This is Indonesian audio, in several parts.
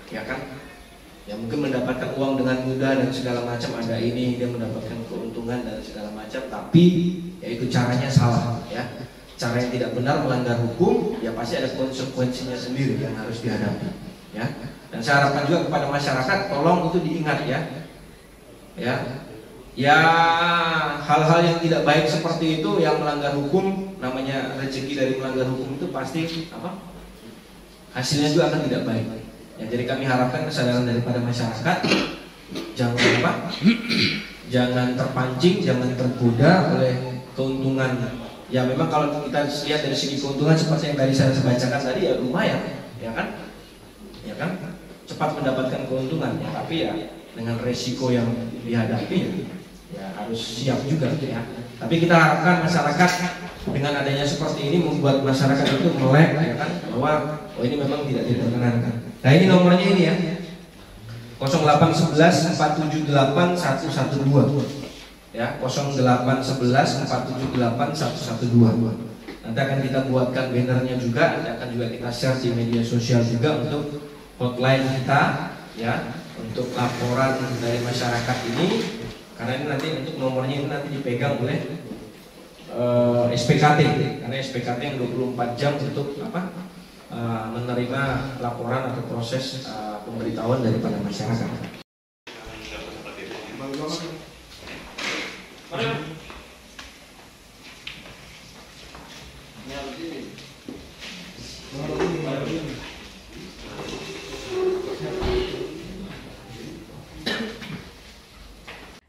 Ya kan, ya mungkin mendapatkan uang dengan mudah dan segala macam, ada ini dia mendapatkan keuntungan dan segala macam, tapi ya itu caranya salah ya, cara yang tidak benar, melanggar hukum, ya pasti ada konsekuensinya sendiri yang harus dihadapi ya. Dan saya harapkan juga kepada masyarakat, tolong itu diingat ya hal-hal yang tidak baik seperti itu, yang melanggar hukum, namanya rezeki dari melanggar hukum itu pasti apa, hasilnya juga akan tidak baik. Ya, jadi kami harapkan kesadaran daripada masyarakat, jangan terpancing, jangan tergoda oleh keuntungan. Ya memang kalau kita lihat dari segi keuntungan seperti yang tadi saya bacakan tadi, ya lumayan, ya kan, cepat mendapatkan keuntungan, ya, tapi ya dengan resiko yang dihadapi, ya harus siap juga, ya. Tapi kita harapkan masyarakat dengan adanya seperti ini membuat masyarakat itu melek, ya kan, bahwa ini memang tidak diperkenankan. Nah ini nomornya ini ya, 0811 478 112 ya, 0811 478 112. Nanti akan kita buatkan bannernya juga, nanti akan juga kita share di media sosial juga untuk hotline kita ya, untuk laporan dari masyarakat ini, karena ini nanti untuk nomornya ini nanti dipegang oleh SPKT, karena SPKT yang 24 jam untuk apa? Menerima laporan atau proses pemberitahuan daripada masyarakat.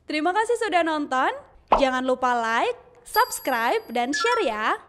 Terima kasih sudah nonton. Jangan lupa like, subscribe, dan share ya.